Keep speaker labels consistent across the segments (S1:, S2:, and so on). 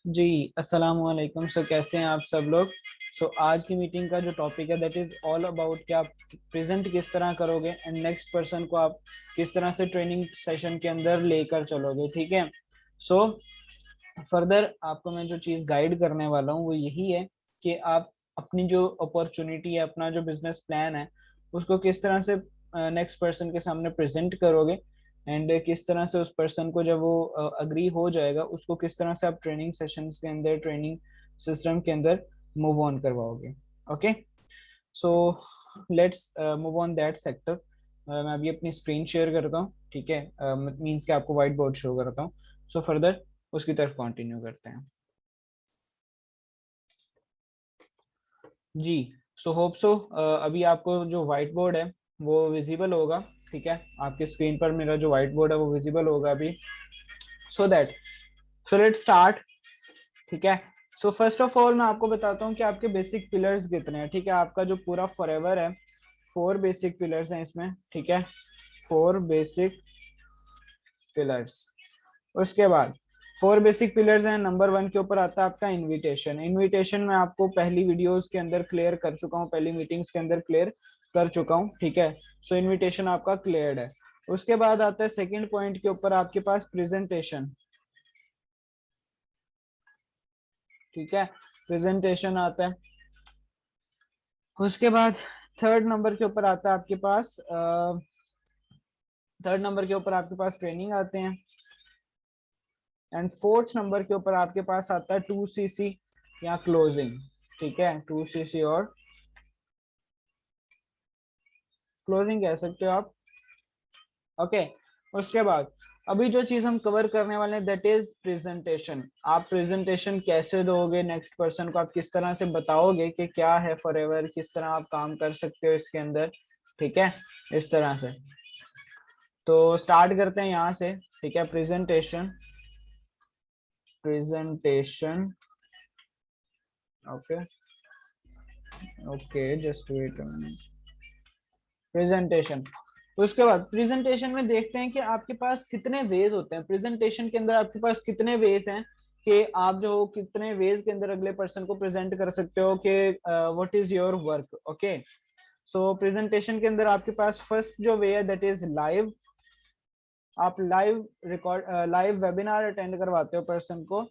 S1: जी, अस्सलाम वालेकुम। सो कैसे हैं आप सब लोग। आज की मीटिंग का जो टॉपिक है दैट इज ऑल अबाउट कि आप प्रेजेंट किस तरह करोगे एंड नेक्स्ट पर्सन को आप किस तरह से ट्रेनिंग सेशन के अंदर लेकर चलोगे। ठीक है। सो फर्दर आपको मैं जो चीज़ गाइड करने वाला हूँ वो यही है कि आप अपनी जो अपॉर्चुनिटी है, अपना जो बिजनेस प्लान है, उसको किस तरह से नेक्स्ट पर्सन के सामने प्रेजेंट करोगे एंड किस तरह से उस पर्सन को जब वो अग्री हो जाएगा उसको किस तरह से आप ट्रेनिंग सेशंस के अंदर, ट्रेनिंग सिस्टम के अंदर मूव ऑन करवाओगे। Okay. So let's move on that sector. मैं अभी अपनी स्क्रीन शेयर करता हूँ। ठीक है। मीन्स कि आपको व्हाइट बोर्ड शो करता हूँ। सो फर्दर उसकी तरफ कंटिन्यू करते हैं। जी। सो होप सो अभी आपको जो व्हाइट बोर्ड है वो विजिबल होगा। ठीक है। आपके स्क्रीन पर मेरा जो व्हाइट बोर्ड है वो विजिबल होगा अभी। So let's start. ठीक है। सो फर्स्ट ऑफ ऑल मैं आपको बताता हूँ कि आपके बेसिक पिलर्स कितने हैं। ठीक है। आपका जो पूरा फॉरएवर है, 4 बेसिक पिलर्स हैं इसमें। ठीक है। 4 बेसिक पिलर्स। उसके बाद 4 बेसिक पिलर्स हैं। नंबर 1 के ऊपर आता है आपका इनविटेशन। इनविटेशन मैं आपको पहली वीडियोस के अंदर क्लियर कर चुका हूँ, पहली मीटिंग्स के अंदर क्लियर कर चुका हूँ। ठीक है। सो इनविटेशन आपका क्लियर्ड है। उसके बाद आता है सेकंड पॉइंट के ऊपर आपके पास प्रेजेंटेशन। ठीक है। प्रेजेंटेशन आता है। उसके बाद थर्ड नंबर के ऊपर आता है आपके पास थर्ड नंबर के ऊपर आपके पास ट्रेनिंग आते हैं। एंड फोर्थ नंबर के ऊपर आपके पास आता है 2cc या क्लोजिंग। ठीक है। 2cc और क्लोजिंग कह सकते हो आप। ओके। उसके बाद अभी जो चीज हम कवर करने वाले हैं दैट इज प्रेजेंटेशन। आप प्रेजेंटेशन कैसे दोगे नेक्स्ट पर्सन को, आप किस तरह से बताओगे कि क्या है फॉरएवर, किस तरह आप काम कर सकते हो इसके अंदर। ठीक है। इस तरह से तो स्टार्ट करते हैं यहाँ से। ठीक है। Presentation. Presentation. Okay. Okay, just wait a minute. Presentation. उसके बाद प्रेजेंटेशन में देखते हैं कि आपके पास कितने वेज होते हैं। प्रेजेंटेशन के अंदर आपके पास कितने वेज हैं कि आप जो कितने वेज के अंदर अगले पर्सन को प्रेजेंट कर सकते हो कि what is your work. Okay. So presentation के अंदर आपके पास फर्स्ट जो वे है दैट इज लाइव। आप लाइव वेबिनार अटेंड करवाते हो पर्सन को।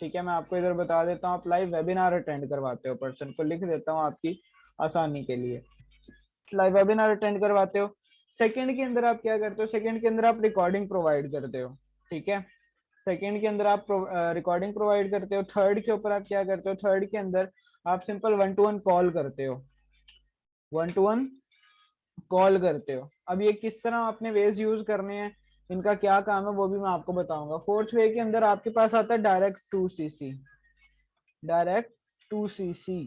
S1: ठीक है। मैं आपको इधर बता देता हूँ, आप लाइव वेबिनार अटेंड करवाते हो पर्सन को, लिख देता हूँ आपकी आसानी के लिए। लाइव वेबिनार अटेंड करवाते हो। सेकंड के अंदर आप क्या करते हो, सेकंड के अंदर आप रिकॉर्डिंग प्रोवाइड करते हो। ठीक है। सेकंड के अंदर आप रिकॉर्डिंग प्रोवाइड करते हो। थर्ड के ऊपर आप क्या करते हो, थर्ड के अंदर आप सिंपल 1-to-1 कॉल करते हो। 1-to-1 कॉल करते हो। अब ये किस तरह आपने वेज यूज करने हैं, इनका क्या काम है वो भी मैं आपको बताऊंगा। फोर्थ वे के अंदर आपके पास आता है डायरेक्ट 2cc। Direct 2cc।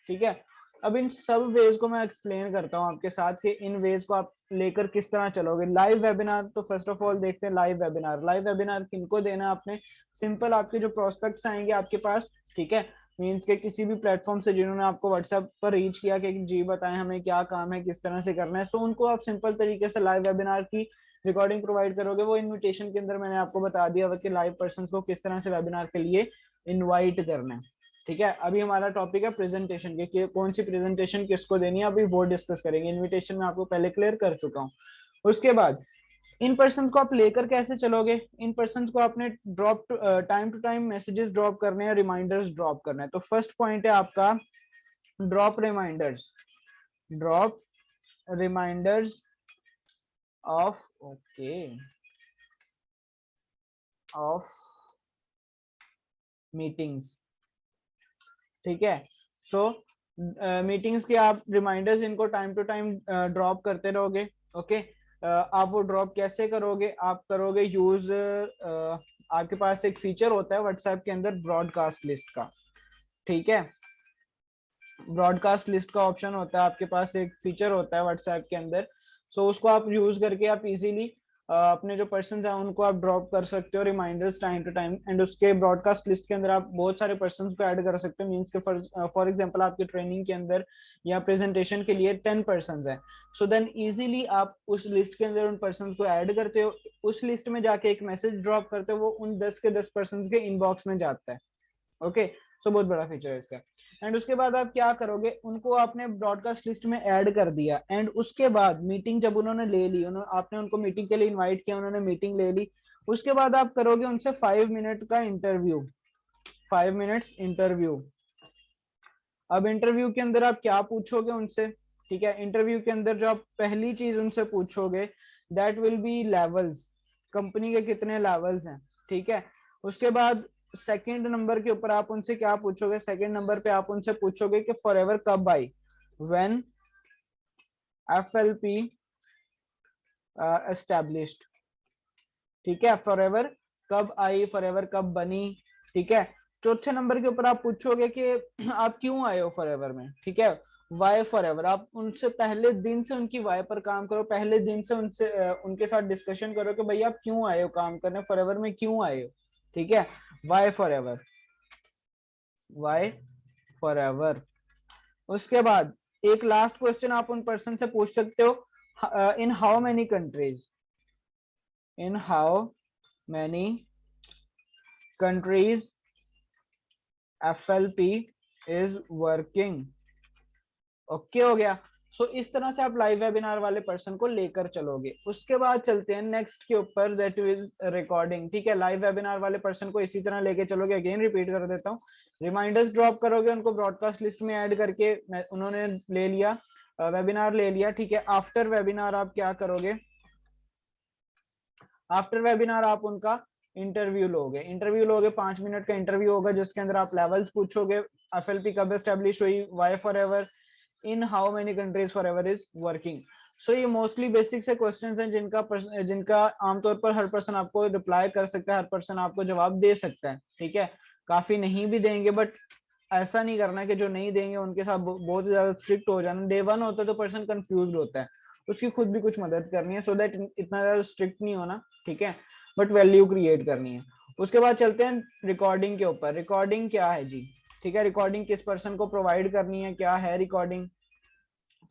S1: ठीक है। अब इन सब वेज को मैं एक्सप्लेन करता हूँ आपके साथ कि इन वेज को आप लेकर किस तरह चलोगे। लाइव वेबिनार तो फर्स्ट ऑफ ऑल देखते हैं। लाइव वेबिनार, लाइव वेबिनार किनको देना है आपने, सिंपल आपके जो प्रोस्पेक्ट्स आएंगे आपके पास। ठीक है। मीन्स के किसी भी प्लेटफॉर्म से जिन्होंने आपको व्हाट्सएप पर रीच किया कि जी बताएं हमें क्या काम है, किस तरह से करना है, सो उनको आप सिंपल तरीके से लाइव वेबिनार की रिकॉर्डिंग प्रोवाइड करोगे। वो इनविटेशन के अंदर मैंने आपको बता दिया कि लाइव पर्सन को किस तरह से वेबिनार के लिए इनवाइट करना है। ठीक है। अभी हमारा टॉपिक है प्रेजेंटेशन के कि कौन सी प्रेजेंटेशन किसको देनी है, अभी वो डिस्कस करेंगे। इनविटेशन में आपको पहले क्लियर कर चुका हूँ। उसके बाद इन पर्सन को आप लेकर कैसे चलोगे। इन पर्सन को आपने drop time to time messages drop करने हैं, रिमाइंडर्स ड्रॉप करना है। तो फर्स्ट पॉइंट है आपका drop reminders. Drop reminders of okay of meetings. ठीक है। सो मीटिंग्स के आप रिमाइंडर्स इनको टाइम टू टाइम ड्रॉप करते रहोगे। ओके। आप वो ड्रॉप कैसे करोगे, आप करोगे यूज आपके पास एक फीचर होता है व्हाट्सएप के अंदर ब्रॉडकास्ट लिस्ट का। ठीक है। ब्रॉडकास्ट लिस्ट का ऑप्शन होता है आपके पास, एक फीचर होता है व्हाट्सएप के अंदर। सो उसको आप यूज करके आप इजीली अपने जो पर्सन है उनको आप ड्रॉप कर सकते हो reminders time to time. And उसके ब्रॉडकास्ट लिस्ट के अंदर आप बहुत सारे पर्सन को ऐड कर सकते हो। मीन्स के फॉर एग्जांपल आपकी ट्रेनिंग के अंदर या प्रेजेंटेशन के लिए 10 पर्सन है। सो देन इजीली आप उस लिस्ट के अंदर उन पर्सन को ऐड करते हो, उस लिस्ट में जाके एक मैसेज ड्रॉप करते हो, वो उन 10 के 10 पर्सन के इनबॉक्स में जाता है। ओके, सो बहुत बड़ा फीचर है इसका। एंड उसके बाद आप क्या करोगे, उनको आपने ब्रॉडकास्ट लिस्ट में ऐड कर दिया, एंड उसके बाद मीटिंग जब उन्होंने ले ली, आपने उनको मीटिंग के लिए इनवाइट किया, उन्होंने मीटिंग ले ली, उसके बाद आप करोगे उनसे 5 मिनट का इंटरव्यू, 5 मिनट्स इंटरव्यू। अब इंटरव्यू के अंदर आप क्या पूछोगे उनसे, ठीक है, इंटरव्यू के अंदर जो आप पहली चीज उनसे पूछोगे that will be levels, company के कितने लेवल्स हैं, ठीक है। उसके बाद सेकंड नंबर के ऊपर आप उनसे क्या पूछोगे, सेकंड नंबर पे आप उनसे पूछोगे कि फॉरएवर कब आई, व्हेन FLP एस्टैब्लिश्ड, ठीक है, फॉरएवर कब आई, फॉरएवर कब बनी, ठीक है। चौथे नंबर के ऊपर आप पूछोगे कि आप क्यों आए हो फॉरएवर में, ठीक है, वाई फॉरएवर। आप उनसे पहले दिन से उनकी वाई पर काम करो, पहले दिन से उनसे उनके साथ डिस्कशन करो कि भाई आप क्यों आए हो काम करने, फॉरएवर में क्यों आए हो, ठीक है, वाई फॉरएवर, वाई फॉरएवर। उसके बाद एक लास्ट क्वेश्चन आप उन पर्सन से पूछ सकते हो, इन how many countries, in how many countries FLP is working. Okay हो गया। सो इस तरह से आप लाइव वेबिनार वाले पर्सन को लेकर चलोगे। उसके बाद चलते हैं नेक्स्ट के ऊपर, दैट इज रिकॉर्डिंग, ठीक है। लाइव वेबिनार वाले पर्सन को इसी तरह लेके चलोगे, अगेन रिपीट कर देता हूँ, रिमाइंडर्स ड्रॉप करोगे, उनको ब्रॉडकास्ट लिस्ट में ऐड करके उन्होंने ले लिया, वेबिनार ले लिया, ठीक है। आफ्टर वेबिनार आप क्या करोगे, आफ्टर वेबिनार आप उनका इंटरव्यू लोगे, 5 मिनट का इंटरव्यू होगा जिसके अंदर आप लेवल्स पूछोगे, FLP कब एस्टेब्लिश हुई, why Forever, in how many countries Forever is working. So ये मोस्टली बेसिक से क्वेश्चंस हैं जिनका आमतौर पर हर पर्सन आपको रिप्लाई कर सकता है, हर पर्सन आपको जवाब दे सकता है, ठीक है। काफी नहीं भी देंगे, बट ऐसा नहीं करना कि जो नहीं देंगे उनके साथ बहुत ज्यादा स्ट्रिक्ट हो जाना। डे 1 होता है तो पर्सन कंफ्यूज होता है, उसकी खुद भी कुछ मदद करनी है, सो दैट इतना ज्यादा स्ट्रिक्ट नहीं होना, ठीक है, बट वैल्यू क्रिएट करनी है। उसके बाद चलते हैं रिकॉर्डिंग के ऊपर। रिकॉर्डिंग क्या है जी, ठीक है, रिकॉर्डिंग किस पर्सन को प्रोवाइड करनी है, क्या है रिकॉर्डिंग,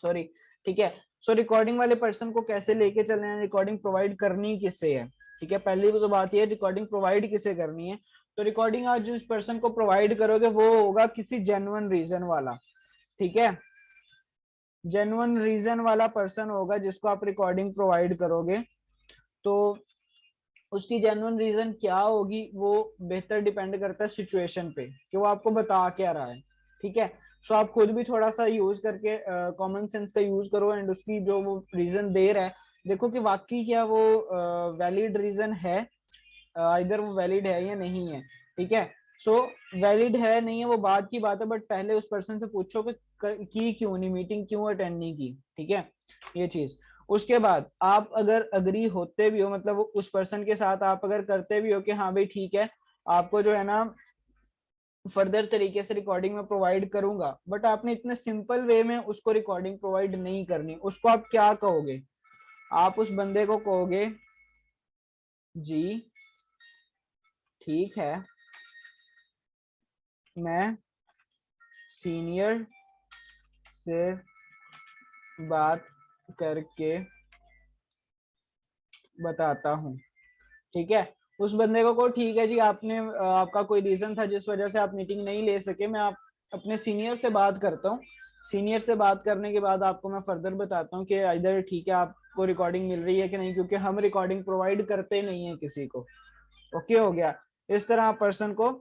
S1: सॉरी, ठीक है। सो रिकॉर्डिंग वाले पर्सन को कैसे लेके चलना है, रिकॉर्डिंग प्रोवाइड करनी किससे है, ठीक है। पहली तो बात ये है रिकॉर्डिंग प्रोवाइड किसे करनी है, तो रिकॉर्डिंग आज जिस पर्सन को प्रोवाइड करोगे वो होगा किसी जेन्युइन रीजन वाला, ठीक है, जेन्युइन रीजन वाला पर्सन होगा जिसको आप रिकॉर्डिंग प्रोवाइड करोगे। तो उसकी जेन्युइन रीजन क्या होगी वो बेहतर डिपेंड करता है सिचुएशन पे कि वो आपको बता क्या रहा है, ठीक है। सो आप खुद भी थोड़ा सा यूज करके कॉमन सेंस का यूज करो, एंड उसकी जो वो रीजन दे रहा है देखो कि वाकई क्या वो वैलिड रीजन है, इधर वो वैलिड है या नहीं है, ठीक है। सो वैलिड है नहीं है वो बाद की बात है, बट पहले उस पर्सन से पूछो कि क्यों नहीं, मीटिंग क्यों अटेंड नहीं की, ठीक है, ये चीज। उसके बाद आप अगर अग्री होते भी हो, मतलब उस पर्सन के साथ आप अगर करते भी हो कि हाँ भाई ठीक है, आपको जो है ना फर्दर तरीके से रिकॉर्डिंग में प्रोवाइड करूंगा, बट आपने इतने सिंपल वे में उसको रिकॉर्डिंग प्रोवाइड नहीं करनी, उसको आप क्या कहोगे, आप उस बंदे को कहोगे जी ठीक है, मैं सीनियर से बात करके बताता हूँ, ठीक है। उस बंदे को ठीक है जी, आपने आपका कोई रीजन था जिस वजह से आप मीटिंग नहीं ले सके, मैं आप अपने सीनियर से बात करता हूँ, सीनियर से बात करने के बाद आपको मैं फर्दर बताता हूँ कि इधर ठीक है आपको रिकॉर्डिंग मिल रही है कि नहीं, क्योंकि हम रिकॉर्डिंग प्रोवाइड करते नहीं है किसी को। ओके हो गया। इस तरह आप पर्सन को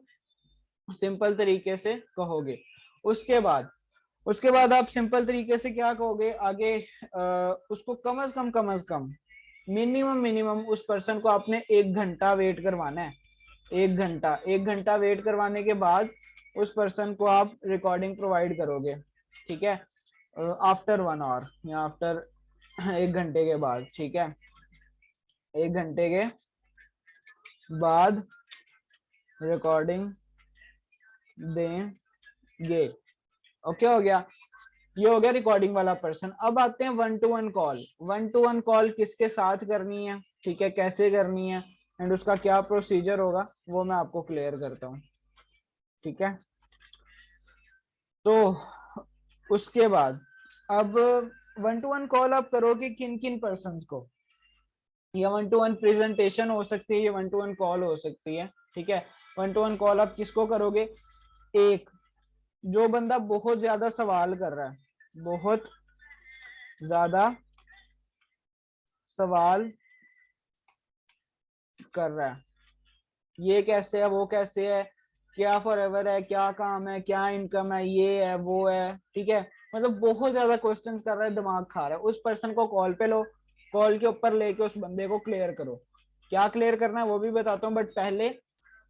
S1: सिंपल तरीके से कहोगे। उसके बाद आप सिंपल तरीके से क्या कहोगे आगे, उसको कम से कम मिनिमम उस पर्सन को आपने 1 घंटा वेट करवाना है, 1 घंटा, 1 घंटा वेट करवाने के बाद उस पर्सन को आप रिकॉर्डिंग प्रोवाइड करोगे, ठीक है, आफ्टर 1 आवर या आफ्टर 1 घंटे के बाद, ठीक है, 1 घंटे के बाद रिकॉर्डिंग देंगे। ओके हो गया, ये हो गया रिकॉर्डिंग वाला पर्सन। अब आते हैं 1-to-1 कॉल। 1-to-1 कॉल किसके साथ करनी है, ठीक है, कैसे करनी है, एंड उसका क्या प्रोसीजर होगा वो मैं आपको क्लियर करता हूँ, ठीक है। तो उसके बाद अब 1-to-1 कॉल आप करोगे किन किन पर्सन को, या 1-to-1 प्रेजेंटेशन हो सकती है, या 1-to-1 कॉल हो सकती है, ठीक है। 1-to-1 कॉल आप किसको करोगे, एक, जो बंदा बहुत ज्यादा सवाल कर रहा है, बहुत ज्यादा सवाल कर रहा है, ये कैसे है, वो कैसे है, क्या फॉरएवर है, क्या काम है, क्या इनकम है, ये है वो है, ठीक है, मतलब बहुत ज्यादा क्वेश्चंस कर रहा है, दिमाग खा रहा है, उस पर्सन को कॉल पे लो, कॉल के ऊपर लेके उस बंदे को क्लियर करो। क्या क्लियर करना है वो भी बताता हूँ, बट पहले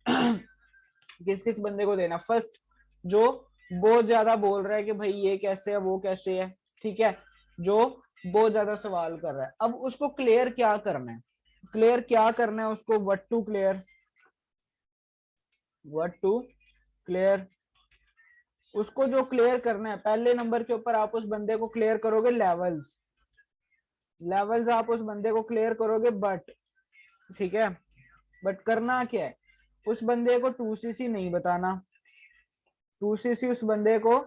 S1: किस किस बंदे को देना। फर्स्ट, जो बहुत ज्यादा बोल रहा है कि भाई ये कैसे है, वो कैसे है, ठीक है, जो बहुत ज्यादा सवाल कर रहा है, अब उसको क्लियर क्या करना है, क्लियर क्या करना है उसको, what to clear, what to clear, उसको जो क्लियर करना है, पहले नंबर के ऊपर आप उस बंदे को क्लियर करोगे लेवल्स, लेवल्स आप उस बंदे को क्लियर करोगे, बट ठीक है, बट करना क्या है, उस बंदे को 2cc नहीं बताना, 2cc उस बंदे को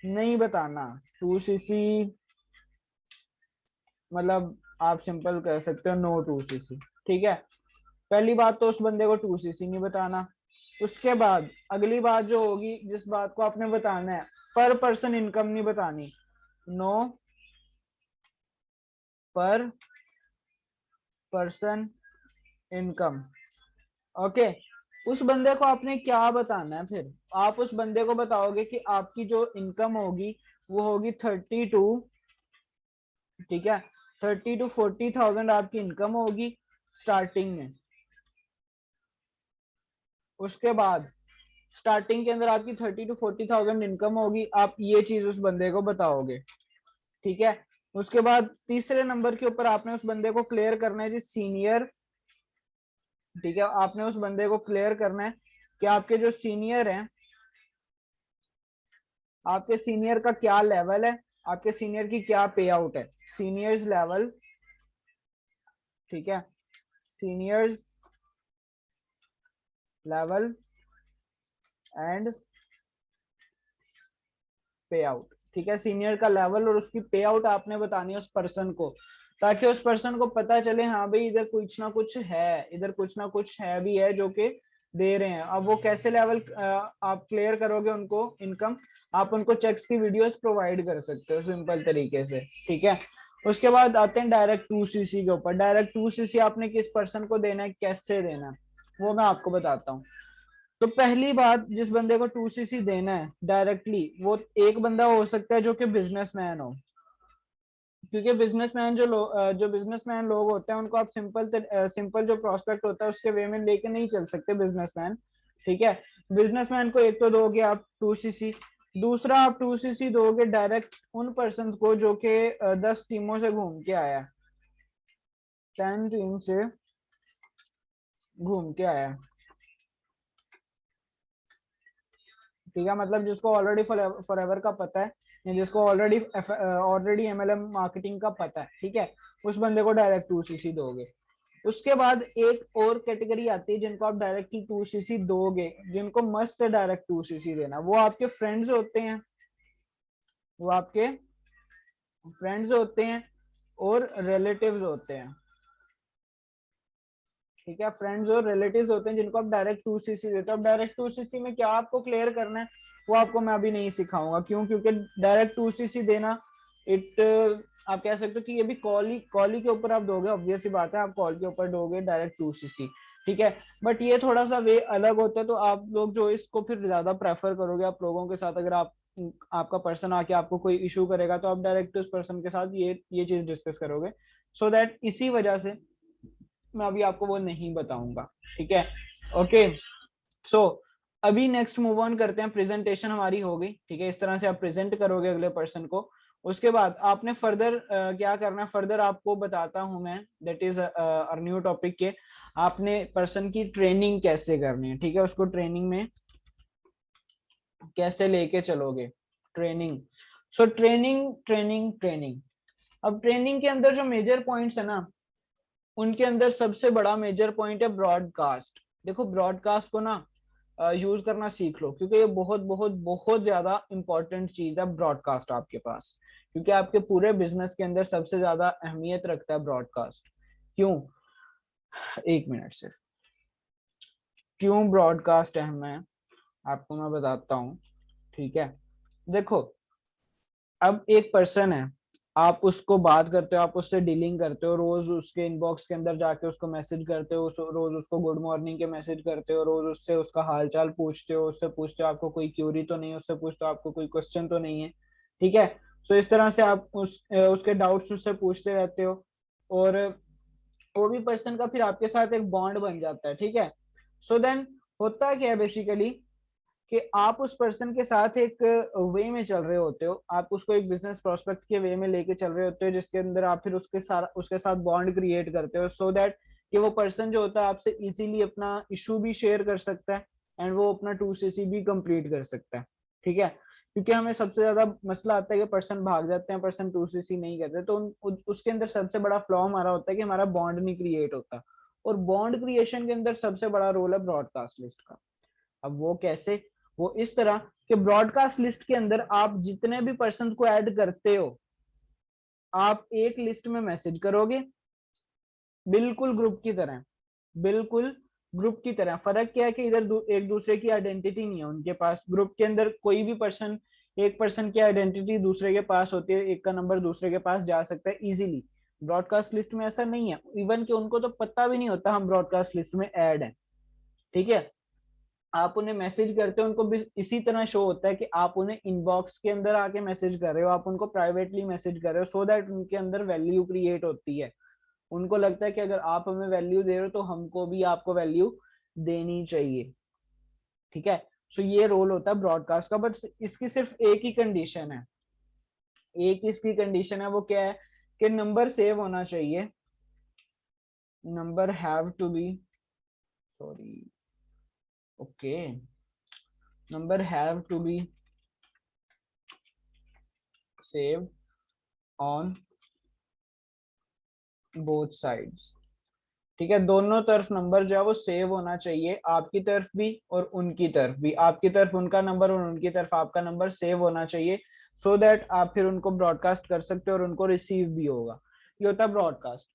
S1: नहीं बताना, 2cc मतलब आप सिंपल कह सकते हो नो 2cc, ठीक है, पहली बात तो उस बंदे को 2cc नहीं बताना। उसके बाद अगली बात जो होगी, जिस बात को आपने बताना है, पर पर्सन इनकम नहीं बतानी, नो पर पर्सन इनकम, ओके। उस बंदे को आपने क्या बताना है, फिर आप उस बंदे को बताओगे कि आपकी जो इनकम होगी वो होगी 32, ठीक है, 30 to 40,000 आपकी इनकम होगी स्टार्टिंग में। उसके बाद स्टार्टिंग के अंदर आपकी 30 to 40,000 इनकम होगी, आप ये चीज उस बंदे को बताओगे, ठीक है। उसके बाद तीसरे नंबर के ऊपर आपने उस बंदे को क्लियर करना है जी सीनियर, ठीक है, आपने उस बंदे को क्लियर करना है कि आपके जो सीनियर हैं, आपके सीनियर का क्या लेवल है, आपके सीनियर की क्या पे आउट है, सीनियर्स लेवल, ठीक है, सीनियर्स लेवल एंड पे आउट, ठीक है, सीनियर का लेवल और उसकी पे आउट आपने बतानी है उस पर्सन को, ताकि उस पर्सन को पता चले हाँ भाई इधर कुछ ना कुछ है, इधर कुछ ना कुछ है भी है जो कि दे रहे हैं। अब वो कैसे लेवल आप क्लियर करोगे उनको इनकम, आप उनको चेक्स की वीडियोस प्रोवाइड कर सकते हो सिंपल तरीके से, ठीक है। उसके बाद आते हैं डायरेक्ट 2cc के ऊपर। डायरेक्ट 2cc आपने किस पर्सन को देना है, कैसे देना है, वो मैं आपको बताता हूँ। तो पहली बात, जिस बंदे को 2cc देना है डायरेक्टली, वो एक बंदा हो सकता है जो कि बिजनेसमैन हो, क्योंकि बिजनेसमैन जो बिजनेसमैन लोग होते हैं उनको आप सिंपल जो प्रोस्पेक्ट होता है उसके वे में लेके नहीं चल सकते बिजनेसमैन, ठीक है। बिजनेसमैन को एक तो दोगे आप 2cc, दूसरा आप 2cc दोगे डायरेक्ट उन पर्सन को जो कि 10 टीमों से घूम के आया है, 10 टीम से घूम के आया है, ठीक है, मतलब जिसको ऑलरेडी फॉरएवर का पता है, या जिसको ऑलरेडी एमएलएम मार्केटिंग का पता है, ठीक है, उस बंदे को डायरेक्ट 2cc दोगे। उसके बाद एक और कैटेगरी आती है जिनको आप डायरेक्टली 2cc दोगे, जिनको मस्ट है डायरेक्ट 2cc देना, वो आपके फ्रेंड्स होते हैं, वो आपके फ्रेंड्स होते हैं और रिलेटिव्स होते हैं, ठीक है, फ्रेंड्स और रिलेटिव्स होते हैं जिनको आप डायरेक्ट 2cc देते हो। अब डायरेक्ट 2cc में क्या आपको क्लियर करना है वो आपको मैं अभी नहीं सिखाऊंगा, क्यों, क्योंकि डायरेक्ट 2cc देना इट आप कह सकते हो कि ये भी कॉल ही के ऊपर आप दोगे, ऑब्वियस सी बात है, आप कॉल के ऊपर दोगे डायरेक्ट 2cc, ठीक है, बट ये थोड़ा सा वे अलग होता है, तो आप लोग जो इसको फिर ज्यादा प्रेफर करोगे आप लोगों के साथ, अगर आपका पर्सन आके आपको कोई इशू करेगा तो आप डायरेक्ट उस पर्सन के साथ ये चीज डिस्कस करोगे, सो दैट इसी वजह से मैं अभी आपको वो नहीं बताऊंगा, ठीक है, ओके। सो अभी नेक्स्ट मूव ऑन करते हैं, प्रेजेंटेशन हमारी हो गई, ठीक है, इस तरह से आप प्रेजेंट करोगे अगले पर्सन को। उसके बाद आपने फर्दर क्या करना है, फर्दर आपको बताता हूं मैं, दैट इज न्यू टॉपिक के, आपने पर्सन की ट्रेनिंग कैसे करनी है, ठीक है, उसको ट्रेनिंग में कैसे लेके चलोगे, training. So training training training, अब ट्रेनिंग के अंदर जो मेजर पॉइंट्स है ना, उनके अंदर सबसे बड़ा मेजर पॉइंट है ब्रॉडकास्ट। देखो ब्रॉडकास्ट को ना यूज करना सीख लो, क्योंकि ये बहुत बहुत बहुत ज्यादा इंपॉर्टेंट चीज है ब्रॉडकास्ट आपके पास, क्योंकि आपके पूरे बिजनेस के अंदर सबसे ज्यादा अहमियत रखता है ब्रॉडकास्ट। क्यों, एक मिनट से, क्यों ब्रॉडकास्ट अहम है, आपको मैं बताता हूँ, ठीक है। देखो, अब एक पर्सन है, आप उसको बात करते हो, आप उससे डीलिंग करते हो, रोज उसके इनबॉक्स के अंदर जाके उसको मैसेज करते हो, रोज उसको गुड मॉर्निंग के मैसेज करते हो, रोज उससे उसका हालचाल पूछते हो, उससे पूछते हो आपको कोई क्यूरी तो नहीं है, उससे पूछते हो आपको कोई क्वेश्चन तो नहीं है, ठीक है। सो इस तरह से आप उसके डाउट्स उससे पूछते रहते हो, और वो भी पर्सन का फिर आपके साथ एक बॉन्ड बन जाता है, ठीक है। सो देन होता क्या है बेसिकली, कि आप उस पर्सन के साथ एक वे में चल रहे होते हो, आप उसको एक बिजनेस प्रोस्पेक्ट के वे में लेके चल रहे होते हो, जिसके अंदर आप फिर उसके साथ बॉन्ड क्रिएट करते हो, सो दैट कि वो पर्सन जो होता है आपसे इजीली अपना इशू भी शेयर कर सकता है, एंड वो अपना 2cc भी कंप्लीट कर सकता है, ठीक है। क्योंकि हमें सबसे ज्यादा मसला आता है कि पर्सन भाग जाते हैं, पर्सन 2cc नहीं करते, तो उसके अंदर सबसे बड़ा फ्लॉ हमारा होता है कि हमारा बॉन्ड नहीं क्रिएट होता। और बॉन्ड क्रिएशन के अंदर सबसे बड़ा रोल है ब्रॉडकास्ट लिस्ट का। अब वो कैसे? वो इस तरह कि ब्रॉडकास्ट लिस्ट के अंदर आप जितने भी पर्सन को ऐड करते हो, आप एक लिस्ट में मैसेज करोगे, बिल्कुल ग्रुप की तरह, बिल्कुल ग्रुप की तरह। फर्क क्या है कि इधर एक दूसरे की आइडेंटिटी नहीं है उनके पास। ग्रुप के अंदर कोई भी पर्सन, एक पर्सन की आइडेंटिटी दूसरे के पास होती है, एक का नंबर दूसरे के पास जा सकता है इजीली। ब्रॉडकास्ट लिस्ट में ऐसा नहीं है, इवन कि उनको तो पता भी नहीं होता हम ब्रॉडकास्ट लिस्ट में ऐड है, ठीक है। आप उन्हें मैसेज करते हो, उनको भी इसी तरह शो होता है कि आप उन्हें इनबॉक्स के अंदर आके मैसेज कर रहे हो, आप उनको प्राइवेटली मैसेज कर रहे हो, सो दैट उनके अंदर वैल्यू क्रिएट होती है। उनको लगता है कि अगर आप हमें वैल्यू दे रहे हो तो हमको भी आपको वैल्यू देनी चाहिए, ठीक है। सो ये रोल होता है ब्रॉडकास्ट का, बट इसकी सिर्फ एक ही कंडीशन है, एक इसकी कंडीशन है, वो क्या है कि नंबर सेव होना चाहिए, number have to be, sorry, okay, number have to be save on both sides, ठीक है। दोनों तरफ नंबर जो है वो सेव होना चाहिए, आपकी तरफ भी और उनकी तरफ भी, आपकी तरफ उनका नंबर और उनकी तरफ आपका नंबर सेव होना चाहिए, सो दैट आप फिर उनको ब्रॉडकास्ट कर सकते हो और उनको रिसीव भी होगा। ये होता है ब्रॉडकास्ट।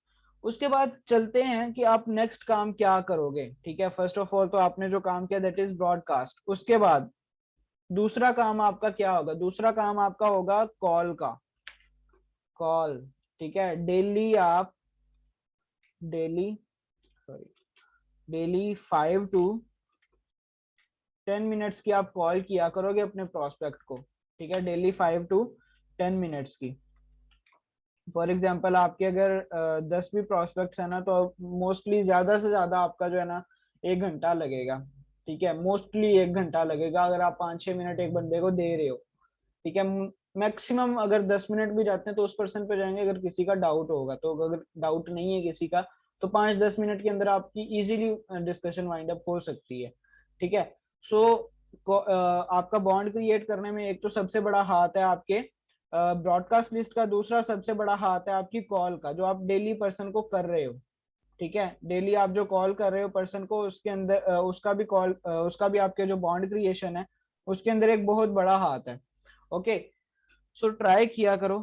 S1: उसके बाद चलते हैं कि आप नेक्स्ट काम क्या करोगे, ठीक है। फर्स्ट ऑफ ऑल तो आपने जो काम किया दैट इज ब्रॉडकास्ट। उसके बाद दूसरा काम आपका क्या होगा? दूसरा काम आपका होगा कॉल का, कॉल, ठीक है। Daily sorry daily 5 to 10 minutes की आप कॉल किया करोगे अपने प्रोस्पेक्ट को, ठीक है। डेली 5 to 10 मिनट्स की। फॉर एग्जाम्पल आपके अगर 10 भी प्रोस्पेक्ट्स है ना, तो मोस्टली ज्यादा से ज्यादा आपका जो है ना 1 घंटा लगेगा, ठीक है। मोस्टली 1 घंटा लगेगा अगर आप 5-6 मिनट एक बंदे को दे रहे हो, ठीक है। मैक्सिमम अगर 10 मिनट भी जाते हैं तो उस पर्सन पे जाएंगे अगर किसी का डाउट होगा, तो अगर डाउट नहीं है किसी का तो 5-10 मिनट के अंदर आपकी इजीली डिस्कशन वाइंड अप हो सकती है, ठीक है। सो आपका बॉन्ड क्रिएट करने में एक तो सबसे बड़ा हाथ है आपके ब्रॉडकास्ट लिस्ट का, दूसरा सबसे बड़ा हाथ है आपकी कॉल का, जो आप डेली पर्सन को कर रहे हो, ठीक है। डेली आप जो कॉल कर रहे हो पर्सन को, उसके अंदर उसका भी आपके जो बॉन्ड क्रिएशन है उसके अंदर एक बहुत बड़ा हाथ है, ओके। सो ट्राई किया करो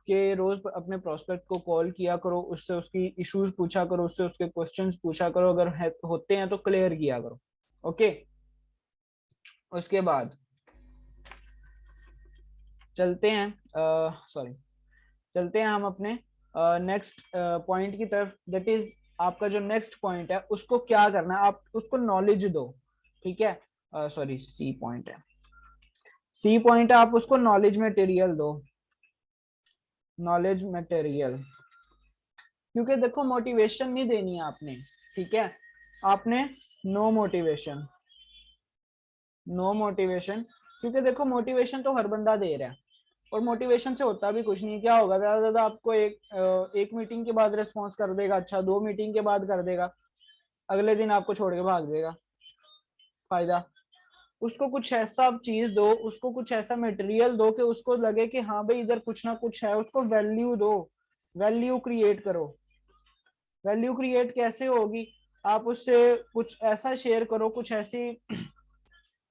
S1: कि रोज अपने प्रोस्पेक्ट को कॉल किया करो, उससे उसकी इश्यूज पूछा करो, उससे उसके क्वेश्चंस पूछा करो, अगर होते हैं तो क्लियर किया करो, ओके। उसके बाद चलते हैं, सॉरी, चलते हैं हम अपने नेक्स्ट पॉइंट की तरफ, दैट इज आपका जो नेक्स्ट पॉइंट है उसको क्या करना है, आप उसको नॉलेज दो, ठीक है। सॉरी, सी पॉइंट है, सी पॉइंट है, आप उसको नॉलेज मटेरियल दो, नॉलेज मटेरियल। क्योंकि देखो मोटिवेशन नहीं देनी है आपने, ठीक है। आपने नो मोटिवेशन, नो मोटिवेशन, क्योंकि देखो मोटिवेशन तो हर बंदा दे रहा है, और मोटिवेशन से होता भी कुछ नहीं। क्या होगा, ज्यादा ज्यादा आपको एक मीटिंग के बाद रिस्पॉन्स कर देगा, अच्छा 2 मीटिंग के बाद कर देगा, अगले दिन आपको छोड़ के भाग देगा, फायदा। उसको कुछ ऐसा चीज दो, उसको कुछ ऐसा मटेरियल दो कि उसको लगे कि हाँ भाई इधर कुछ ना कुछ है, उसको वैल्यू दो, वैल्यू क्रिएट करो। वैल्यू क्रिएट कैसे होगी? आप उससे कुछ ऐसा शेयर करो, कुछ ऐसी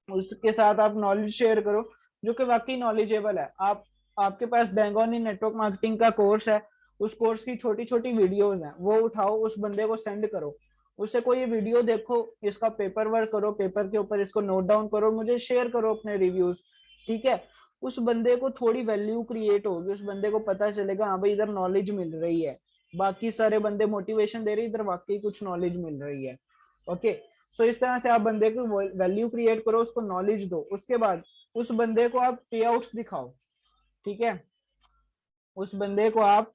S1: उसके साथ आप नॉलेज शेयर करो जो कि वाकई नॉलेजेबल है। आप आपके पास बेंगोनी नेटवर्क मार्केटिंग का कोर्स है, उस कोर्स की छोटी छोटी वीडियोस हैं, वो उठाओ, उस बंदे को सेंड करो, उससे कोई वीडियो देखो, इसका पेपर वर्क करो, पेपर के ऊपर इसको नोट डाउन करो, मुझे शेयर करो अपने रिव्यूज, ठीक है। उस बंदे को थोड़ी वैल्यू क्रिएट होगी, उस बंदे को पता चलेगा हाँ भाई इधर नॉलेज मिल रही है, बाकी सारे बंदे मोटिवेशन दे रहे हैं, इधर वाकई कुछ नॉलेज मिल रही है। ओके, सो इस तरह से आप बंदे को वैल्यू क्रिएट करो, उसको नॉलेज दो, उसके बाद उस बंदे को आप पे आउट्स दिखाओ, ठीक है। उस बंदे को आप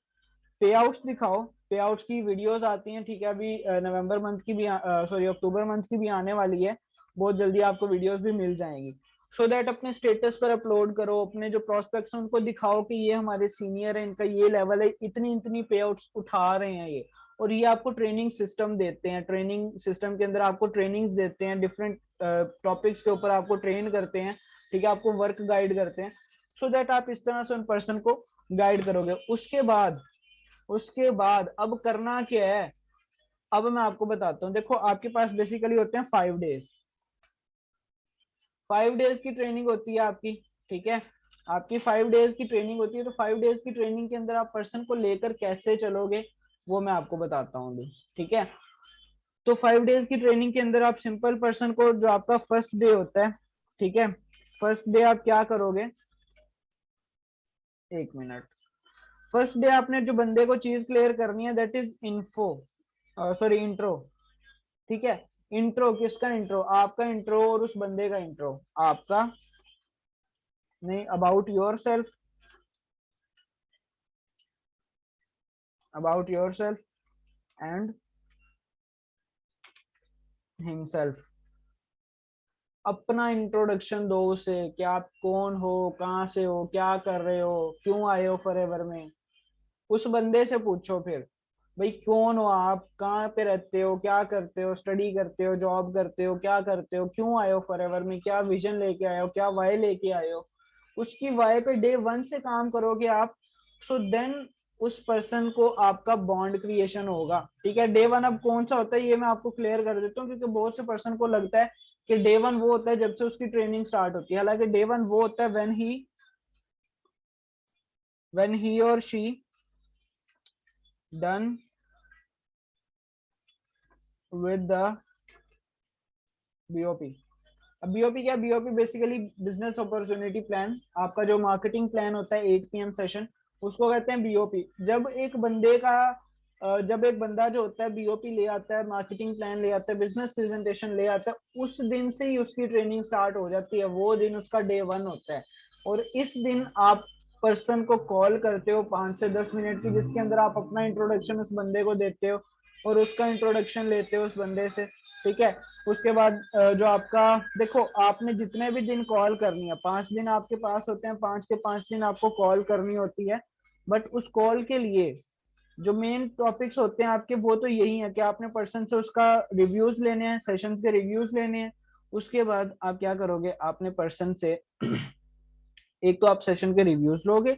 S1: पे आउट्स दिखाओ, पे आउट्स की वीडियोस आती हैं, ठीक है। अभी नवंबर मंथ की भी, सॉरी अक्टूबर मंथ की भी आने वाली है, बहुत जल्दी आपको वीडियोस भी मिल जाएंगी। सो दैट अपने स्टेटस पर अपलोड करो, अपने जो प्रोस्पेक्ट्स हैं उनको दिखाओ कि ये हमारे सीनियर है, इनका ये लेवल है, इतनी इतनी पे आउट्स उठा रहे हैं ये। और ये आपको ट्रेनिंग सिस्टम देते हैं, ट्रेनिंग सिस्टम के अंदर आपको ट्रेनिंग्स देते हैं, डिफरेंट टॉपिक्स के ऊपर आपको ट्रेन करते हैं, ठीक है, आपको वर्क गाइड करते हैं। सो दैट आप इस तरह से उन पर्सन को गाइड करोगे। उसके बाद अब करना क्या है, अब मैं आपको बताता हूँ। देखो आपके पास बेसिकली होते हैं 5 डेज, 5 डेज की ट्रेनिंग होती है आपकी, ठीक है। आपकी 5 डेज की ट्रेनिंग होती है, तो 5 डेज की ट्रेनिंग के अंदर आप पर्सन को लेकर कैसे चलोगे वो मैं आपको बताता हूँ अभी, ठीक है। तो 5 डेज की ट्रेनिंग के अंदर आप सिंपल पर्सन को, जो आपका फर्स्ट डे होता है, ठीक है, फर्स्ट डे आप क्या करोगे, 1 मिनट। फर्स्ट डे आपने जो बंदे को चीज क्लियर करनी है, that is info, sorry intro, ठीक है। इंट्रो किसका इंट्रो, आपका इंट्रो और उस बंदे का इंट्रो, आपका नहीं, about your self, about your self and himself. अपना इंट्रोडक्शन दो उसे, कि आप कौन हो, कहाँ से हो, क्या कर रहे हो, क्यों आए हो फॉरएवर में। उस बंदे से पूछो फिर, भाई कौन हो आप, कहाँ पे रहते हो, क्या करते हो, स्टडी करते हो, जॉब करते हो, क्या करते हो, क्यों आए हो फॉरएवर में, क्या विजन लेके आए हो, क्या वाई लेके आए हो। उसकी वाई पे डे 1 से काम करोगे आप। सो देन उस पर्सन को आपका बॉन्ड क्रिएशन होगा, ठीक है। डे 1 अब कौन सा होता है ये मैं आपको क्लियर कर देता हूँ, क्योंकि बहुत से पर्सन को लगता है कि डे 1 वो होता है जब से उसकी ट्रेनिंग स्टार्ट होती है, हालांकि डे 1 वो होता है when he or she done with the BOP। अब बीओपी क्या, BOP basically business opportunity plan, आपका जो मार्केटिंग प्लान होता है 8 PM सेशन, उसको कहते हैं बीओपी। जब एक बंदा जो होता है बीओपी ले आता है, मार्केटिंग प्लान ले आता है, बिजनेस प्रेजेंटेशन ले आता है, उस दिन से ही उसकी ट्रेनिंग स्टार्ट हो जाती है, वो दिन उसका डे 1 होता है। और इस दिन आप पर्सन को कॉल करते हो 5 से 10 मिनट की, जिसके अंदर आप अपना इंट्रोडक्शन उस बंदे को देते हो और उसका इंट्रोडक्शन लेते हो उस बंदे से, ठीक है। उसके बाद जो आपका, देखो आपने जितने भी दिन कॉल करनी है, 5 दिन आपके पास होते हैं, 5 के 5 दिन आपको कॉल करनी होती है। बट उस कॉल के लिए जो मेन टॉपिक्स होते हैं आपके, वो तो यही है कि आपने पर्सन से उसका रिव्यूज लेने हैं, सेशंस के रिव्यूज लेने हैं। उसके बाद आप क्या करोगे, आपने पर्सन से एक तो आप सेशन के रिव्यूज लोगे,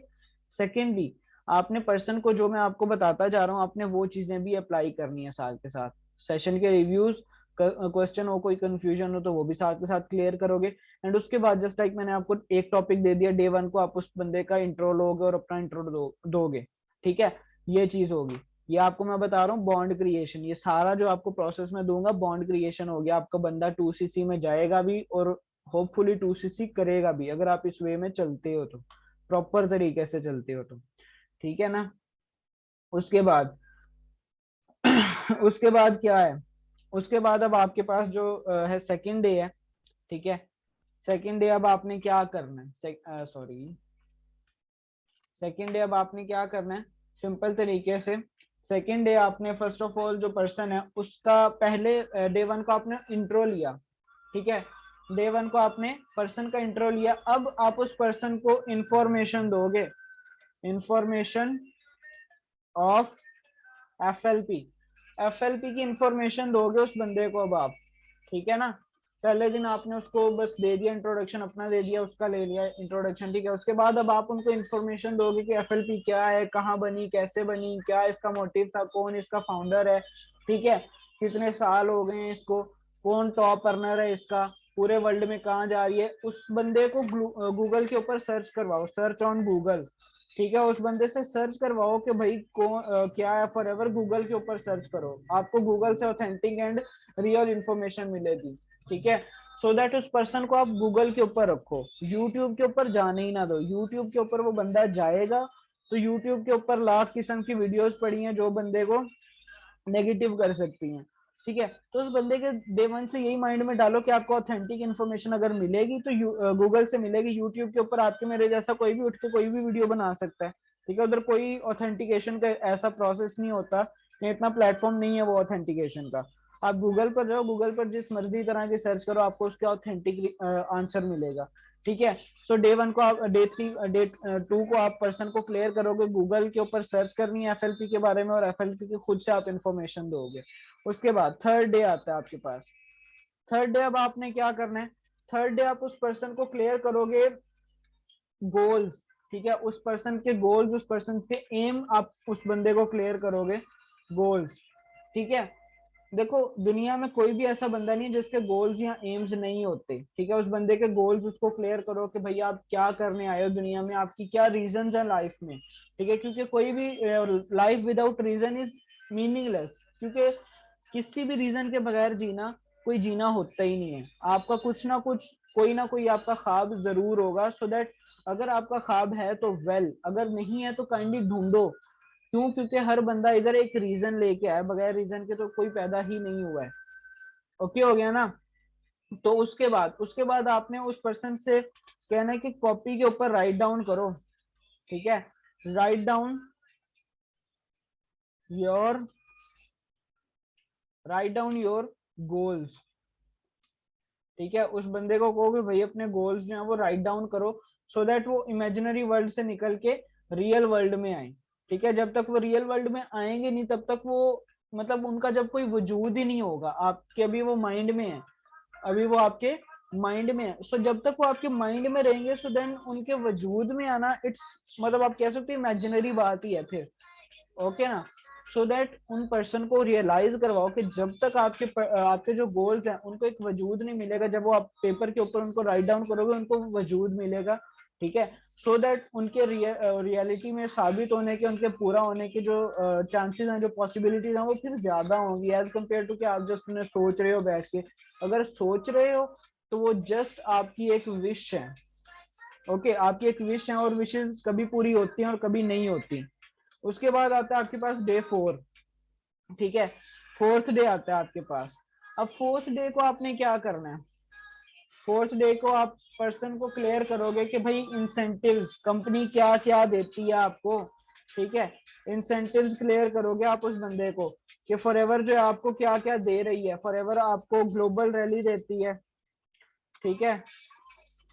S1: सेकेंडली आपने पर्सन को, जो मैं आपको बताता जा रहा हूँ, आपने वो चीजें भी अप्लाई करनी है साथ के साथ। सेशन के रिव्यूज, क्वेश्चन हो, कोई कंफ्यूजन हो तो वो भी साथ के साथ क्लियर करोगे। एंड उसके बाद जस्ट लाइक मैंने आपको एक टॉपिक दे दिया, डे 1 को आप उस बंदे का इंट्रो लोगे और अपना इंट्रो दोगे, ठीक है। ये चीज होगी, ये आपको मैं बता रहा हूँ बॉन्ड क्रिएशन, ये सारा जो आपको प्रोसेस में दूंगा बॉन्ड क्रिएशन हो गया। आपका बंदा 2CC में जाएगा भी और होपफुली 2CC करेगा भी, अगर आप इस वे में चलते हो तो, प्रॉपर तरीके से चलते हो तो, ठीक है ना। उसके बाद उसके बाद क्या है, उसके बाद अब आपके पास जो है सेकंड डे है, ठीक है। सेकंड डे अब आपने क्या करना है, सॉरी, सेकंड डे अब आपने क्या करना है, सिंपल तरीके से सेकंड डे आपने फर्स्ट ऑफ ऑल जो पर्सन है उसका, पहले डे 1 को आपने इंट्रो लिया, ठीक है। डे 1 को आपने पर्सन का इंट्रो लिया, अब आप उस पर्सन को इंफॉर्मेशन दोगे, इंफॉर्मेशन ऑफ FLP, FLP की इंफॉर्मेशन दोगे उस बंदे को अब आप, ठीक है ना। पहले दिन आपने उसको बस दे दिया इंट्रोडक्शन, अपना दे दिया, उसका ले लिया इंट्रोडक्शन, ठीक है। उसके बाद अब आप उनको इन्फॉर्मेशन दोगे कि FLP क्या है, कहाँ बनी, कैसे बनी, क्या इसका मोटिव था, कौन इसका फाउंडर है, ठीक है, कितने साल हो गए हैं इसको, कौन टॉप अर्नर है इसका, पूरे वर्ल्ड में कहाँ जा रही है। उस बंदे को गूगल के ऊपर सर्च करवाओ, सर्च ऑन गूगल, ठीक है, उस बंदे से सर्च करवाओ कि भाई कौन क्या है फॉरएवर, गूगल के ऊपर सर्च करो, आपको गूगल से ऑथेंटिक एंड रियल इंफॉर्मेशन मिलेगी। ठीक है, सो दैट उस पर्सन को आप गूगल के ऊपर रखो, यूट्यूब के ऊपर जाने ही ना दो। यूट्यूब के ऊपर वो बंदा जाएगा तो यूट्यूब के ऊपर लाख किस्म की वीडियोस पड़ी हैं जो बंदे को नेगेटिव कर सकती हैं। ठीक है, तो उस बंदे के डे वन से यही माइंड में डालो कि आपको ऑथेंटिक इन्फॉर्मेशन अगर मिलेगी तो गूगल से मिलेगी, यूट्यूब के ऊपर आपके मेरे जैसा कोई भी उठ के कोई भी वीडियो बना सकता है। ठीक है, उधर कोई ऑथेंटिकेशन का ऐसा प्रोसेस नहीं होता, इतना प्लेटफॉर्म नहीं है वो ऑथेंटिकेशन का। आप गूगल पर जाओ, गूगल पर जिस मर्जी तरह की सर्च करो, आपको उसका ऑथेंटिक आंसर मिलेगा। ठीक है, सो डे वन को आप, डे टू को आप पर्सन को क्लियर करोगे, गूगल के ऊपर सर्च करनी है एफएलपी के बारे में और एफएलपी की खुद से आप इंफॉर्मेशन दोगे। उसके बाद थर्ड डे आता है आपके पास। थर्ड डे अब आपने क्या करना है, थर्ड डे आप उस पर्सन को क्लियर करोगे गोल्स। ठीक है, उस पर्सन के गोल्स, उस पर्सन के एम, आप उस बंदे को क्लियर करोगे गोल्स। ठीक है, देखो दुनिया में कोई भी ऐसा बंदा नहीं है जिसके गोल्स या एम्स नहीं होते। ठीक है, उस बंदे के गोल्स उसको क्लियर करो कि भैया आप क्या करने आए हो दुनिया में, आपकी क्या रीजंस है लाइफ में। ठीक है, क्योंकि कोई भी life without reason is meaningless, क्योंकि किसी भी रीजन के बगैर जीना कोई जीना होता ही नहीं है। आपका कुछ ना कुछ, कोई ना कोई आपका ख्वाब जरूर होगा, सो दैट अगर आपका ख्वाब है तो वेल, अगर नहीं है तो काइंडली ढूंढो। क्यों? क्योंकि हर बंदा इधर एक रीजन लेके आया, बगैर रीजन के तो कोई पैदा ही नहीं हुआ है। ओके हो गया ना? तो उसके बाद आपने उस पर्सन से कहना है कि कॉपी के ऊपर राइट डाउन करो। ठीक है, राइट डाउन योर गोल्स। ठीक है, उस बंदे को कहो कि भाई अपने गोल्स जो है वो राइट डाउन करो, सो दैट वो इमेजिनरी वर्ल्ड से निकल के रियल वर्ल्ड में आए। ठीक है, जब तक वो रियल वर्ल्ड में आएंगे नहीं तब तक वो, मतलब उनका जब कोई वजूद ही नहीं होगा आपके, अभी वो माइंड में है, अभी वो आपके माइंड में है। सो जब तक वो आपके माइंड में रहेंगे, सो देन उनके वजूद में आना इट्स, मतलब आप कह सकते हो इमेजिनरी बात ही है फिर। ओके ना? सो दैट उन पर्सन को रियलाइज करवाओ कि जब तक आपके जो गोल्स हैं उनको एक वजूद नहीं मिलेगा, जब वो आप पेपर के ऊपर उनको राइट डाउन करोगे उनको वजूद मिलेगा। ठीक है, सो दैट उनके रियलिटी में साबित होने के, उनके पूरा होने के जो चांसेस हैं, जो पॉसिबिलिटीज हैं, वो फिर ज्यादा होंगी एज कम्पेयर टू कि आप जस्ट उन्हें सोच रहे हो बैठ के। अगर सोच रहे हो तो वो जस्ट आपकी एक विश है। ओके, आपकी एक विश है और विशेस कभी पूरी होती हैं और कभी नहीं होती। उसके बाद आता है आपके पास डे 4। ठीक है, फोर्थ डे आता है आपके पास। अब फोर्थ डे को आपने क्या करना है, फोर्थ डे को आप पर्सन को क्लियर करोगे कि भाई इंसेंटिव कंपनी क्या क्या देती है आपको। ठीक है, इंसेंटिव्स क्लियर करोगे आप उस बंदे को कि फॉरएवर जो है आपको क्या क्या दे रही है। फॉरएवर आपको ग्लोबल रैली देती है। ठीक है,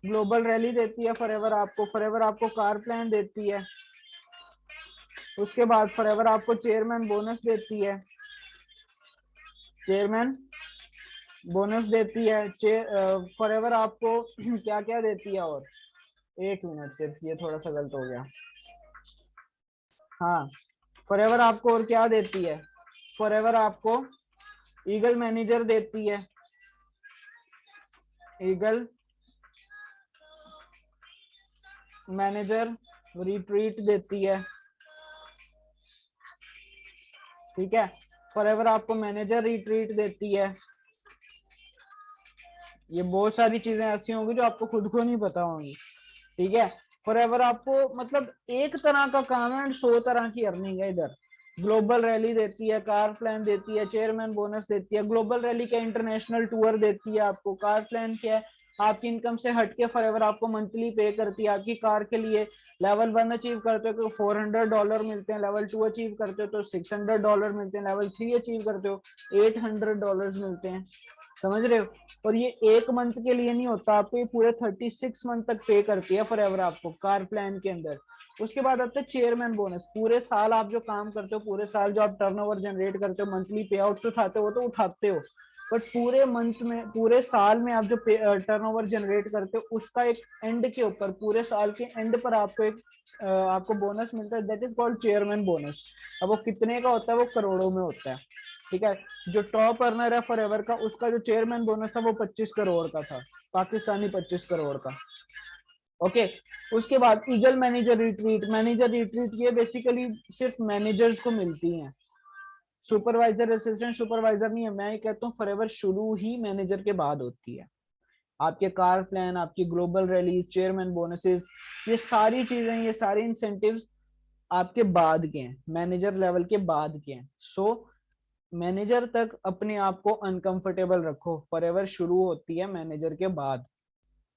S1: ग्लोबल रैली देती है फॉरएवर आपको कार प्लान देती है। उसके बाद फॉरएवर आपको चेयरमैन बोनस देती है, चेयरमैन बोनस देती है। फॉरएवर आपको क्या क्या देती है, और एक मिनट सिर्फ, ये थोड़ा सा गलत हो गया। हाँ, फॉरएवर आपको और क्या देती है, फॉरएवर आपको ईगल मैनेजर देती है, ईगल मैनेजर रिट्रीट देती है। ठीक है, फॉरएवर आपको मैनेजर रिट्रीट देती है। ये बहुत सारी चीजें ऐसी होंगी जो आपको खुद को नहीं पता होंगी। ठीक है, फॉरएवर आपको मतलब एक तरह का काम है, 100 तरह की अर्निंग है इधर। ग्लोबल रैली देती है, कार प्लान देती है, चेयरमैन बोनस देती है। ग्लोबल रैली का इंटरनेशनल टूर देती है आपको। कार प्लान क्या है, आपकी इनकम से हटके फॉरएवर आपको मंथली पे करती है आपकी कार के लिए। लेवल 1 अचीव करते हो तो $400 मिलते हैं, लेवल 2 अचीव करते हो तो $600 मिलते हैं, लेवल 3 अचीव करते हो $800 मिलते हैं। समझ रहे हो? और ये एक मंथ के लिए नहीं होता, आपको ये पूरे 36 मंथ तक पे करती है फॉरएवर आपको कार प्लान के अंदर। उसके बाद आता है चेयरमैन बोनस। पूरे साल आप जो काम करते हो, पूरे साल जो आप टर्नओवर जनरेट करते हो, मंथली पे आउट उठाते हो तो उठाते हो, बट पूरे मंथ में, पूरे साल में आप जो टर्नओवर जनरेट करते हो उसका एक एंड के ऊपर, पूरे साल के एंड पर आपको एक आपको बोनस मिलता है, that is called chairman bonus. अब वो कितने का होता है? वो करोड़ों में होता है। ठीक है, जो टॉप अर्नर है फॉरएवर का, उसका जो चेयरमैन बोनस था वो 25 करोड़ का था, पाकिस्तानी 25 करोड़ का। ओके उसके बाद eagle manager retreat. Manager retreat ये बेसिकली सिर्फ मैनेजर्स को मिलती हैं, सुपरवाइजर असिस्टेंट सुपरवाइजर नहीं है। मैं ये कहता हूँ फॉरएवर शुरू ही मैनेजर के बाद होती है। आपके कार प्लान, आपकी ग्लोबल रैलीज, चेयरमैन बोनसेस, ये सारी चीजें, ये सारे इंसेंटिव्स आपके बाद के हैं, मैनेजर लेवल के बाद के हैं। सो मैनेजर तक अपने आप को अनकंफर्टेबल रखो, फॉरएवर शुरू होती है मैनेजर के बाद।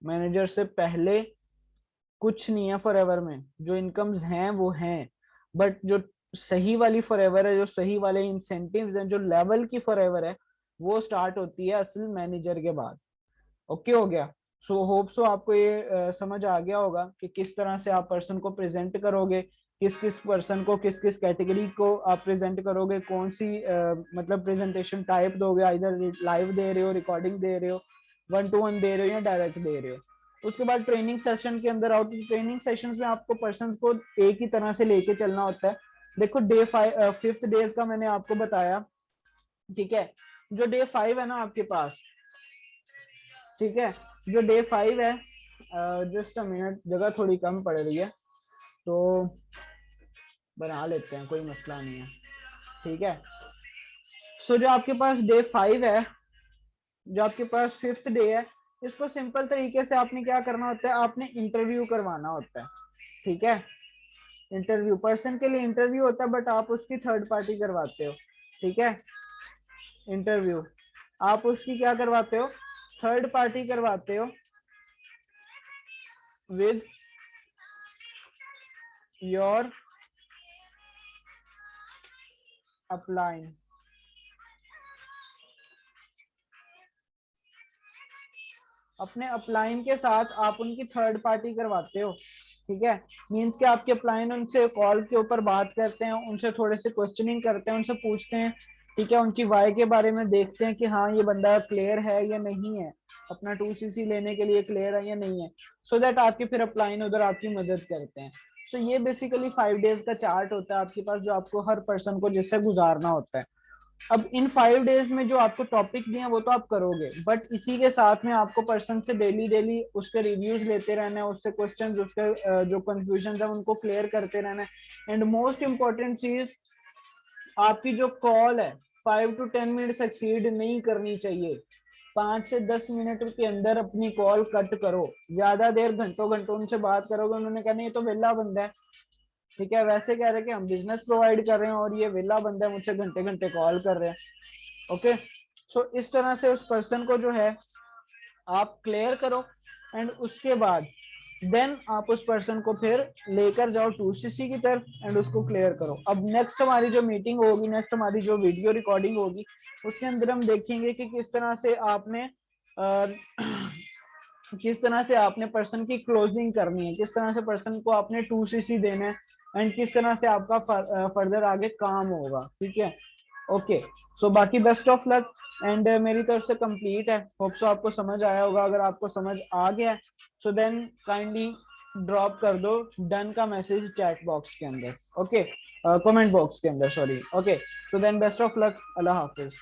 S1: मैनेजर से पहले कुछ नहीं है फॉरएवर में। जो इनकम्स हैं वो हैं, बट जो सही वाली फॉरएवर है, जो सही वाले इंसेंटिव्स हैं, जो लेवल की फॉरएवर है, वो स्टार्ट होती है असल मैनेजर के बाद। ओके हो गया। सो होप सो आपको ये समझ आ गया होगा कि किस तरह से आप पर्सन को प्रेजेंट करोगे, किस किस पर्सन को, किस किस कैटेगरी को आप प्रेजेंट करोगे, कौन सी मतलब प्रेजेंटेशन टाइप दोगे, इधर लाइव दे रहे हो, रिकॉर्डिंग दे रहे हो, 1-to-1 दे रहे हो या डायरेक्ट दे रहे हो। उसके बाद ट्रेनिंग सेशन के अंदर आओ। ट्रेनिंग सेशन में आपको पर्सन को एक ही तरह से लेके चलना होता है। देखो डे 5 डेज का मैंने आपको बताया, ठीक है। जो डे 5 है ना आपके पास, ठीक है, जो डे 5 है, जस्ट अ मिनट, जगह थोड़ी कम पड़ रही है तो बना लेते हैं, कोई मसला नहीं है, ठीक है। सो जो आपके पास डे 5 है, जो आपके पास 5th डे है, इसको सिंपल तरीके से आपने क्या करना होता है, आपने इंटरव्यू करवाना होता है, ठीक है। इंटरव्यू पर्सन के लिए इंटरव्यू होता है, बट आप उसकी थर्ड पार्टी करवाते हो, ठीक है। इंटरव्यू आप उसकी क्या करवाते हो, थर्ड पार्टी करवाते हो विद योर अपलाइन। अपने अपलाइन के साथ आप उनकी थर्ड पार्टी करवाते हो, ठीक है। मींस कि आपके अपलाइन उनसे कॉल के ऊपर बात करते हैं, उनसे थोड़े से क्वेश्चनिंग करते हैं, उनसे पूछते हैं, ठीक है, उनकी वाई के बारे में देखते हैं कि हाँ ये बंदा क्लियर है या नहीं है, अपना 2cc लेने के लिए क्लियर है या नहीं है, सो दैट आपके फिर अपलाइन उधर आपकी मदद करते हैं। सो ये बेसिकली 5 डेज का चार्ट होता है आपके पास, जो आपको हर पर्सन को जिससे गुजारना होता है। अब इन 5 डेज में जो आपको टॉपिक दिए हैं वो तो आप करोगे, बट इसी के साथ में आपको पर्सन से डेली डेली उसके रिव्यूज लेते रहना है, उससे क्वेश्चन, उसके जो कंफ्यूजन है उनको क्लियर करते रहना है। एंड मोस्ट इंपॉर्टेंट चीज, आपकी जो कॉल है 5 to 10 मिनट एक्सीड नहीं करनी चाहिए। 5 से 10 मिनट के अंदर अपनी कॉल कट करो। ज्यादा देर घंटों घंटों उनसे बात करोगे, उन्होंने कहना ये तो वेला बंदा है, ठीक है, वैसे कह रहे कि हम बिजनेस प्रोवाइड कर रहे हैं और ये वेला बंदा है मुझसे घंटे घंटे कॉल कर रहे हैं। ओके, सो इस तरह से उस पर्सन को जो है आप क्लियर करो, एंड उसके बाद देन आप उस पर्सन को फिर लेकर जाओ 2cc की तरफ एंड उसको क्लियर करो। अब नेक्स्ट हमारी जो मीटिंग होगी, नेक्स्ट हमारी जो वीडियो रिकॉर्डिंग होगी, उसके अंदर हम देखेंगे कि किस तरह से आपने किस तरह से आपने पर्सन की क्लोजिंग करनी है, किस तरह से पर्सन को आपने 2cc देना है, एंड किस तरह से आपका फर्दर आगे काम होगा, ठीक है। ओके, सो बाकी बेस्ट ऑफ लक, एंड मेरी तरफ से कंप्लीट है। होप सो आपको समझ आया होगा। अगर आपको समझ आ गया सो देन काइंडली ड्रॉप कर दो डन का मैसेज चैट बॉक्स के अंदर, ओके, कमेंट बॉक्स के अंदर, sorry. Okay, so then best of luck, अल्लाह हाफिज।